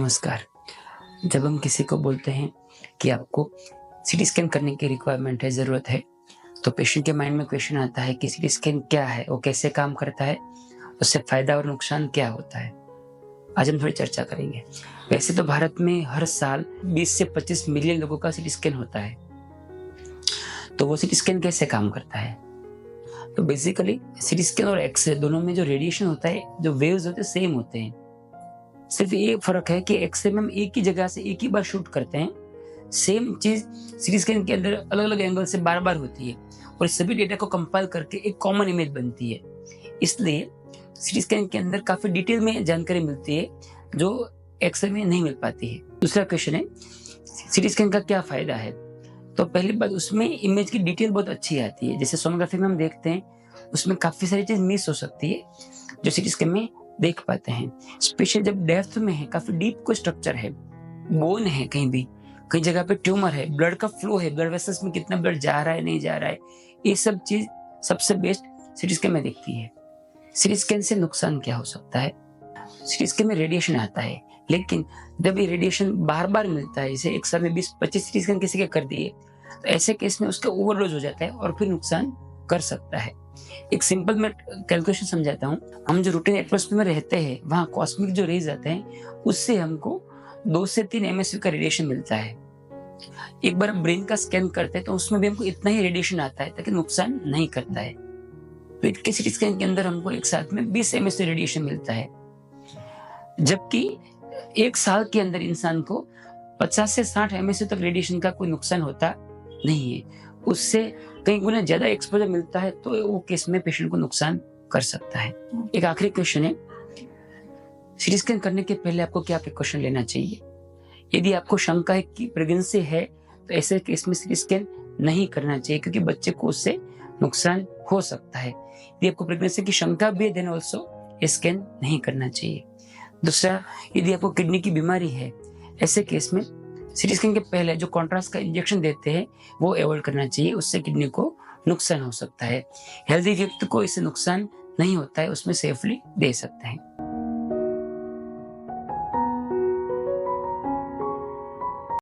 नमस्कार। जब हम किसी को बोलते हैं कि आपको सीटी स्कैन करने की रिक्वायरमेंट है, ज़रूरत है, तो पेशेंट के माइंड में क्वेश्चन आता है कि सीटी स्कैन क्या है? वो कैसे काम करता है? उससे फ़ायदा और नुकसान क्या होता है? आज हम थोड़ी चर्चा करेंगे। वैसे तो भारत में हर साल 20 से 25 मिलियन लोगों का सीटी स्कैन होता है। तो वो सीटी स्कैन कैसे काम करता है? तो बेसिकली सीटी स्कैन और एक्स-रे दोनों में जो रेडिएशन होता है, जो वेव्स होते हैं, सेम होते हैं। सिर्फ ये फ़र्क है कि एक्स-रे में हम एक ही जगह से एक ही बार शूट करते हैं। सेम चीज़ सीटी स्कैन के अंदर अलग-अलग एंगल से बार-बार होती है और सभी डेटा को कंपाइल करके एक कॉमन इमेज बनती है। इसलिए सीटी स्कैन के अंदर काफ़ी डिटेल में जानकारी मिलती है, जो एक्स-रे में नहीं मिल पाती है। दूसरा क्वेश्चन है, सीटी स्कैन का क्या फ़ायदा है? तो पहली बात, उसमें इमेज की डिटेल बहुत अच्छी आती है। जैसे सोनोग्राफी में हम देखते हैं, उसमें काफ़ी सारी चीज़ मिस हो सकती है, जो सीटी स्कैन में देख पाते हैं। स्पेशली जब डेप्थ में है, काफ़ी डीप कोई स्ट्रक्चर है, बोन है कहीं भी, कई जगह पे ट्यूमर है, ब्लड का फ्लो है, ब्लड वेसल्स में कितना ब्लड जा रहा है, नहीं जा रहा है, ये सब चीज़ सबसे बेस्ट सीटी स्कैन में दिखती है। सीटी स्कैन से नुकसान क्या हो सकता है? सीटी स्कैन में रेडिएशन आता है, लेकिन जब ये रेडिएशन बार-बार मिलता है, जैसे एक साल में 20-25 सीटी स्कैन किसी के कर दिए, तो ऐसे केस में उसका ओवरडोज हो जाता है और फिर नुकसान कर सकता है। एक सिंपल मैं कैलकुलेशन समझाता हूँ। हम जो रूटीन एटमॉस्फेयर में रहते हैं, वहाँ कॉस्मिक जो रेज़ आते हैं, उससे हमको 2 से 3 एमएसवी का रेडिएशन मिलता है। एक बार हम ब्रेन का स्कैन करते हैं, तो उसमें भी हमको इतना ही रेडिएशन आता है, ताकि नुकसान नहीं करता है। पेट के सीटी स्कैन के अंदर हमको एक साथ में 20 एमएसवी रेडिएशन मिलता है, जबकि 1 साल के अंदर इंसान को 50 से 60 एमएसवी तक रेडिएशन का कोई नुकसान होता नहीं है। उससे कई गुना ज़्यादा एक्सपोज़र मिलता है, तो वो केस में पेशेंट को नुकसान कर सकता है। एक आखिरी क्वेश्चन है, सीटी स्कैन करने के पहले आपको क्या प्रिकॉशन लेना चाहिए? यदि आपको शंका है कि प्रेगनेंसी है, तो ऐसे केस में सीटी स्कैन नहीं करना चाहिए, क्योंकि बच्चे को उससे नुकसान हो सकता है। यदि आपको प्रेगनेंसी की शंका भी है, देन ऑल्सो स्कैन नहीं करना चाहिए। दूसरा, यदि आपको किडनी की बीमारी है, ऐसे केस में सीटी स्कैन के पहले जो कॉन्ट्रास्ट का इंजेक्शन देते हैं, वो अवॉइड करना चाहिए, उससे किडनी को नुकसान हो सकता है। हेल्दी व्यक्ति को इससे नुकसान नहीं होता है, उसमें सेफली दे सकते हैं।